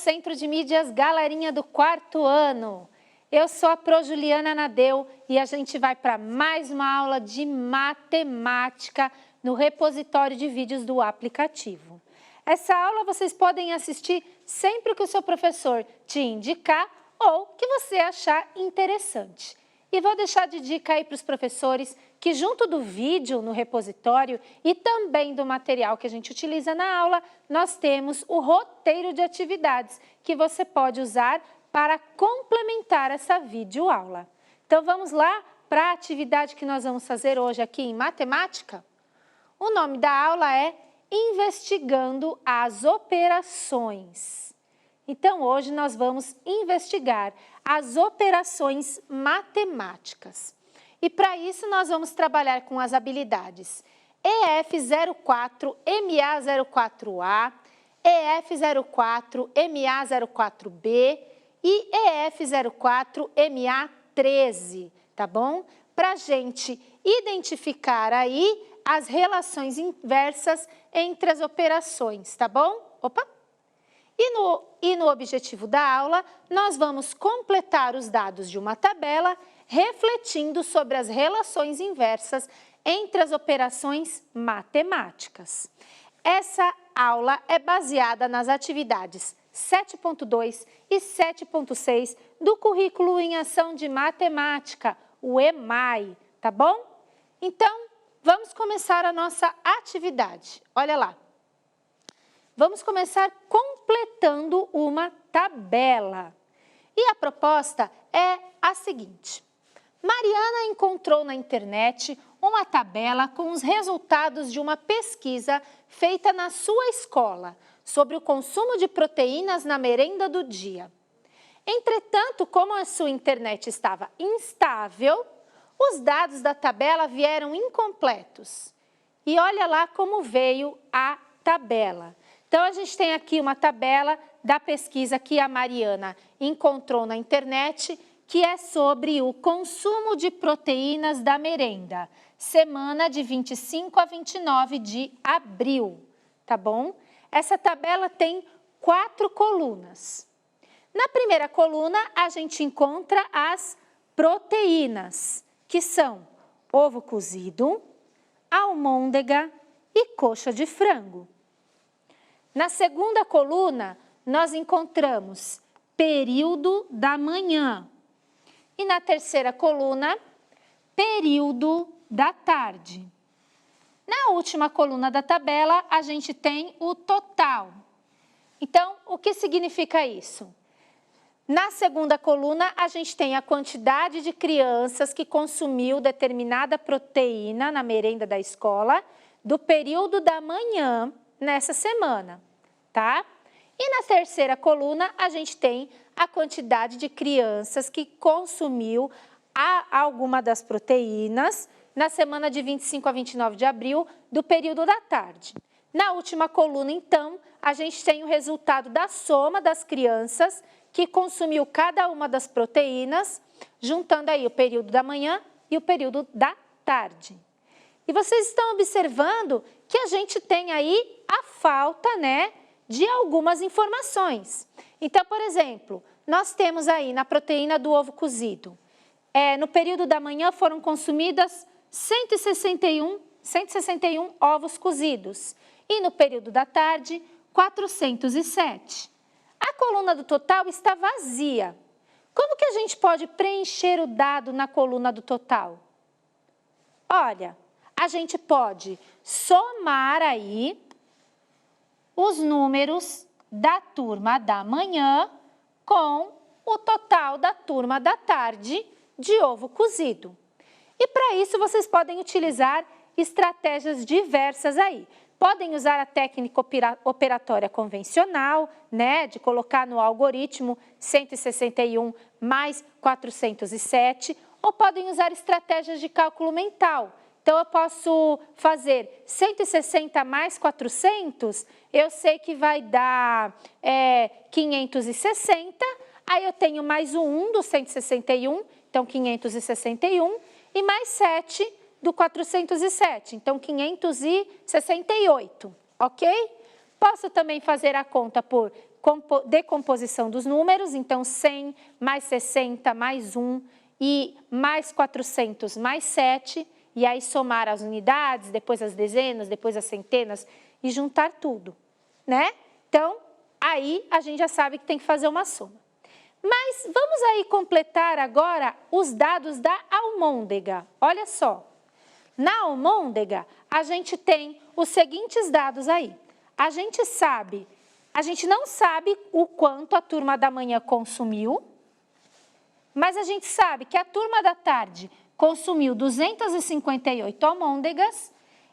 Centro de Mídias, galerinha do quarto ano. Eu sou a Pro Juliana Nadeu e a gente vai para mais uma aula de matemática no repositório de vídeos do aplicativo. Essa aula vocês podem assistir sempre que o seu professor te indicar ou que você achar interessante. E vou deixar de dica aí para os professores que junto do vídeo no repositório e também do material que a gente utiliza na aula, nós temos o roteiro de atividades que você pode usar para complementar essa videoaula. Então vamos lá para a atividade que nós vamos fazer hoje aqui em matemática? O nome da aula é Investigando as Operações. Então hoje nós vamos investigar as operações matemáticas. E para isso nós vamos trabalhar com as habilidades EF04, MA04A, EF04, MA04B e EF04, MA13, tá bom? Para a gente identificar aí as relações inversas entre as operações, tá bom? Opa! E no objetivo da aula, nós vamos completar os dados de uma tabela, refletindo sobre as relações inversas entre as operações matemáticas. Essa aula é baseada nas atividades 7.2 e 7.6 do Currículo em Ação de Matemática, o EMAI, tá bom? Então, vamos começar a nossa atividade. Olha lá. Vamos começar completando uma tabela. E a proposta é a seguinte. Mariana encontrou na internet uma tabela com os resultados de uma pesquisa feita na sua escola sobre o consumo de proteínas na merenda do dia. Entretanto, como a sua internet estava instável, os dados da tabela vieram incompletos. E olha lá como veio a tabela. Então, a gente tem aqui uma tabela da pesquisa que a Mariana encontrou na internet, que é sobre o consumo de proteínas da merenda, semana de 25 a 29 de abril, tá bom? Essa tabela tem 4 colunas. Na primeira coluna, a gente encontra as proteínas, que são ovo cozido, almôndega e coxa de frango. Na segunda coluna, nós encontramos período da manhã. E na terceira coluna, período da tarde. Na última coluna da tabela, a gente tem o total. Então, o que significa isso? Na segunda coluna, a gente tem a quantidade de crianças que consumiu determinada proteína na merenda da escola do período da manhã nessa semana, tá? E na terceira coluna, a gente tem a quantidade de crianças que consumiu alguma das proteínas na semana de 25 a 29 de abril do período da tarde. Na última coluna, então, a gente tem o resultado da soma das crianças que consumiu cada uma das proteínas, juntando aí o período da manhã e o período da tarde. E vocês estão observando que a gente tem aí a falta, né, de algumas informações. Então, por exemplo, nós temos aí na proteína do ovo cozido, no período da manhã foram consumidas 161 ovos cozidos e no período da tarde, 407. A coluna do total está vazia. Como que a gente pode preencher o dado na coluna do total? Olha, a gente pode somar aí os números da turma da manhã com o total da turma da tarde de ovo cozido. E para isso vocês podem utilizar estratégias diversas aí. Podem usar a técnica operatória convencional, né, de colocar no algoritmo 161 mais 407, ou podem usar estratégias de cálculo mental. Então, eu posso fazer 160 mais 400, eu sei que vai dar 560, aí eu tenho mais o 1 do 161, então 561, e mais 7 do 407, então 568, ok? Posso também fazer a conta por decomposição dos números, então 100 mais 60 mais 1 e mais 400 mais 7, e aí somar as unidades, depois as dezenas, depois as centenas e juntar tudo, né? Então, aí a gente já sabe que tem que fazer uma soma. Mas vamos aí completar agora os dados da almôndega. Olha só, na almôndega a gente tem os seguintes dados aí. A gente não sabe o quanto a turma da manhã consumiu, mas a gente sabe que a turma da tarde consumiu 258 almôndegas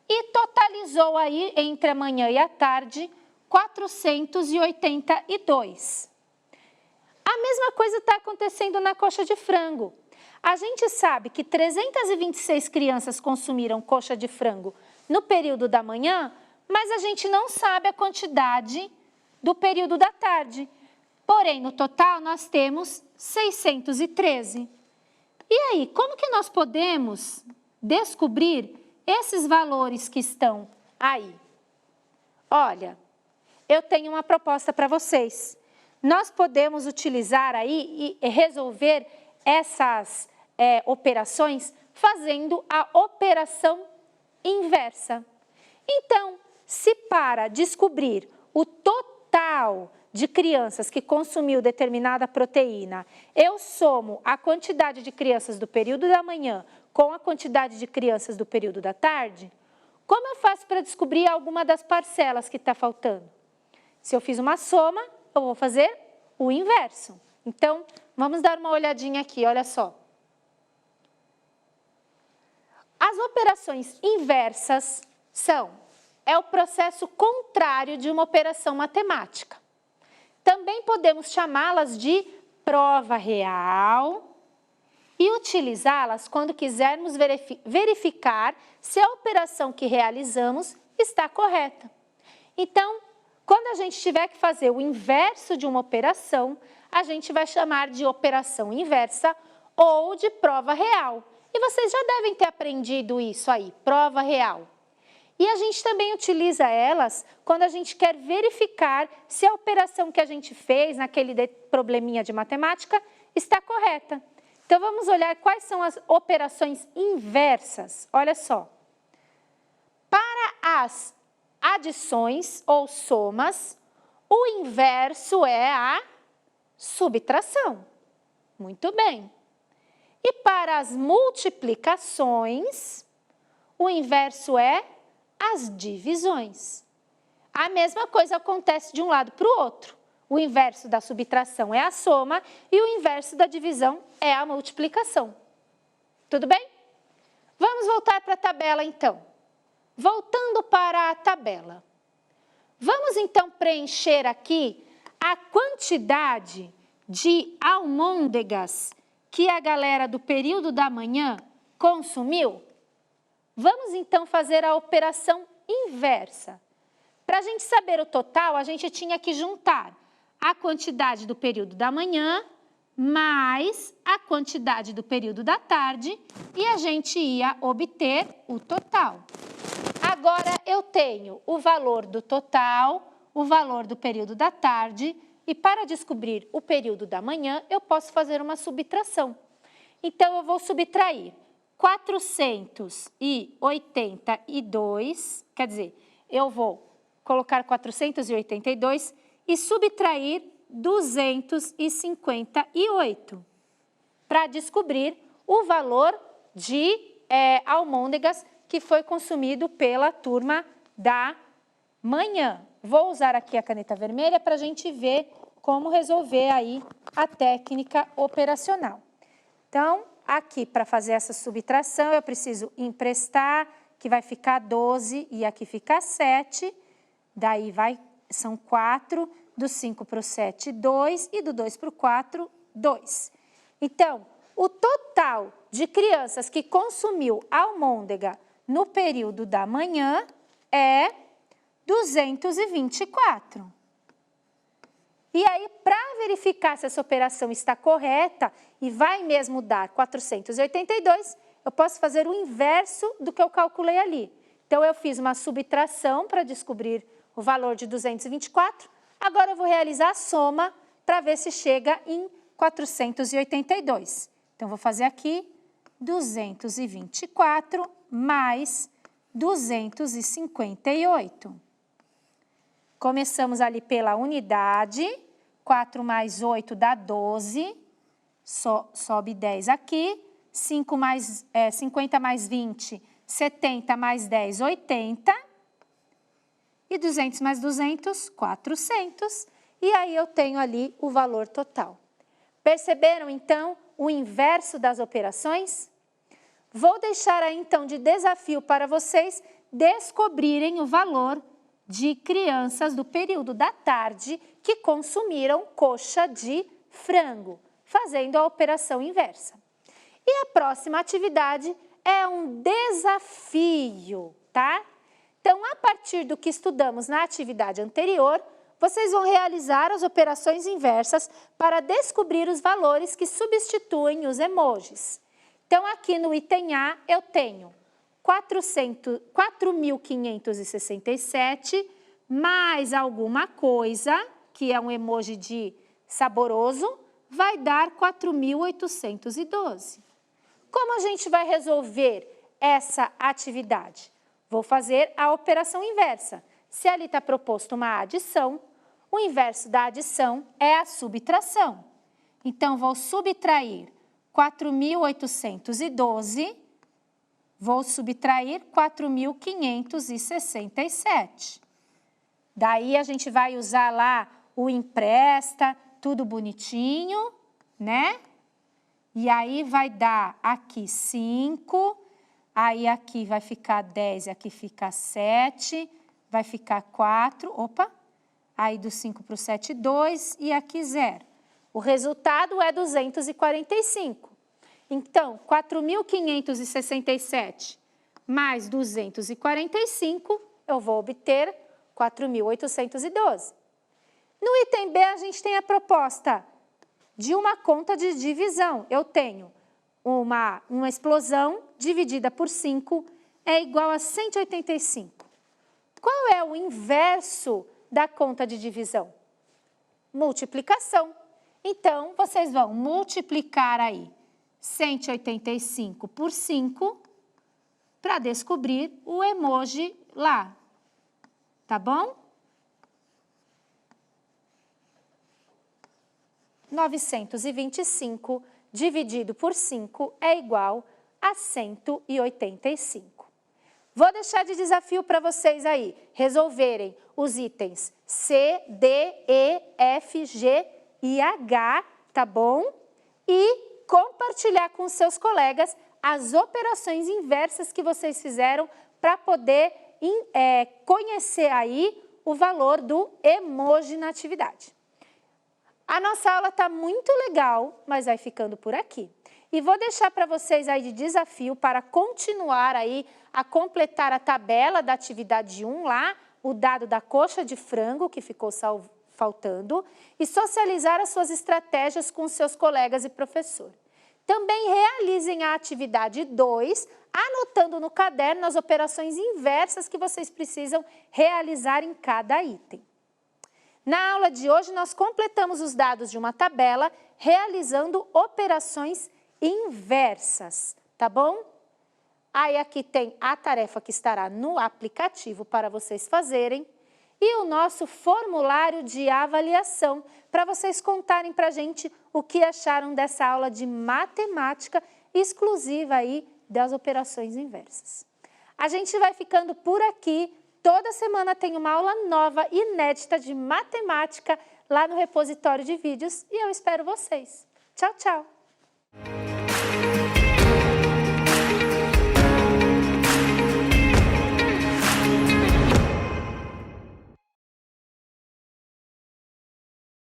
e totalizou aí entre a manhã e a tarde 482. A mesma coisa está acontecendo na coxa de frango. A gente sabe que 326 crianças consumiram coxa de frango no período da manhã, mas a gente não sabe a quantidade do período da tarde. Porém, no total, nós temos 613. E aí, como que nós podemos descobrir esses valores que estão aí? Olha, eu tenho uma proposta para vocês. Nós podemos utilizar aí e resolver essas operações fazendo a operação inversa. Então, se para descobrir o total de crianças que consumiu determinada proteína, eu somo a quantidade de crianças do período da manhã com a quantidade de crianças do período da tarde, como eu faço para descobrir alguma das parcelas que está faltando? Se eu fiz uma soma, eu vou fazer o inverso. Então, vamos dar uma olhadinha aqui, olha só. As operações inversas é o processo contrário de uma operação matemática. Também podemos chamá-las de prova real e utilizá-las quando quisermos verificar se a operação que realizamos está correta. Então, quando a gente tiver que fazer o inverso de uma operação, a gente vai chamar de operação inversa ou de prova real. E vocês já devem ter aprendido isso aí, prova real. E a gente também utiliza elas quando a gente quer verificar se a operação que a gente fez naquele probleminha de matemática está correta. Então, vamos olhar quais são as operações inversas. Olha só. Para as adições ou somas, o inverso é a subtração. Muito bem. E para as multiplicações, o inverso é as divisões. A mesma coisa acontece de um lado para o outro. O inverso da subtração é a soma e o inverso da divisão é a multiplicação. Tudo bem? Vamos voltar para a tabela, então. Voltando para a tabela. Vamos, então, preencher aqui a quantidade de almôndegas que a galera do período da manhã consumiu? Vamos, então, fazer a operação inversa. Para a gente saber o total, a gente tinha que juntar a quantidade do período da manhã mais a quantidade do período da tarde e a gente ia obter o total. Agora, eu tenho o valor do total, o valor do período da tarde e para descobrir o período da manhã, eu posso fazer uma subtração. Então, eu vou subtrair 482, quer dizer, eu vou colocar 482 e subtrair 258 para descobrir o valor de almôndegas que foi consumido pela turma da manhã. Vou usar aqui a caneta vermelha para a gente ver como resolver aí a técnica operacional. Então, aqui para fazer essa subtração eu preciso emprestar, que vai ficar 12 e aqui fica 7, daí são 4, do 5 para o 7, 2 e do 2 para o 4, 2. Então, o total de crianças que consumiu almôndega no período da manhã é 224. E aí, para verificar se essa operação está correta e vai mesmo dar 482, eu posso fazer o inverso do que eu calculei ali. Então, eu fiz uma subtração para descobrir o valor de 224, Agora eu vou realizar a soma para ver se chega em 482. Então, vou fazer aqui 224 mais 258. Começamos ali pela unidade, 4 mais 8 dá 12, sobe 10 aqui, 50 mais 20, 70 mais 10, 80, e 200 mais 200, 400, e aí eu tenho ali o valor total. Perceberam, então, o inverso das operações? Vou deixar aí, então, de desafio para vocês descobrirem o valor de crianças do período da tarde que consumiram coxa de frango, fazendo a operação inversa. E a próxima atividade é um desafio, tá? Então, a partir do que estudamos na atividade anterior, vocês vão realizar as operações inversas para descobrir os valores que substituem os emojis. Então, aqui no item A, eu tenho 4.567 mais alguma coisa, que é um emoji de saboroso, vai dar 4.812. Como a gente vai resolver essa atividade? Vou fazer a operação inversa. Se ali está proposto uma adição, o inverso da adição é a subtração. Então, vou subtrair 4.812, vou subtrair 4.567. Daí, a gente vai usar lá o empresta, tudo bonitinho, né? E aí, vai dar aqui 5, aí aqui vai ficar 10, aqui fica 7, vai ficar 4, opa, aí do 5 para o 7, 2 e aqui 0. O resultado é 245. Então, 4.567 mais 245, eu vou obter 4.812. No item B, a gente tem a proposta de uma conta de divisão. Eu tenho uma explosão dividida por 5 é igual a 185. Qual é o inverso da conta de divisão? Multiplicação. Então, vocês vão multiplicar aí 185 por 5 para descobrir o emoji lá, tá bom? 925 dividido por 5 é igual a 185. Vou deixar de desafio para vocês aí resolverem os itens C, D, E, F, G e H, tá bom? E compartilhar com seus colegas as operações inversas que vocês fizeram para poder conhecer aí o valor do emoji na atividade. A nossa aula está muito legal, mas vai ficando por aqui. E vou deixar para vocês aí de desafio para continuar aí a completar a tabela da atividade 1 lá, o dado da coxa de frango que ficou faltando, e socializar as suas estratégias com seus colegas e professor. Também realizem a atividade 2, anotando no caderno as operações inversas que vocês precisam realizar em cada item. Na aula de hoje, nós completamos os dados de uma tabela realizando operações inversas, tá bom? Aí aqui tem a tarefa que estará no aplicativo para vocês fazerem e o nosso formulário de avaliação para vocês contarem para a gente o que acharam dessa aula de matemática exclusiva aí das operações inversas. A gente vai ficando por aqui. Toda semana tem uma aula nova, inédita de matemática lá no repositório de vídeos e eu espero vocês. Tchau, tchau!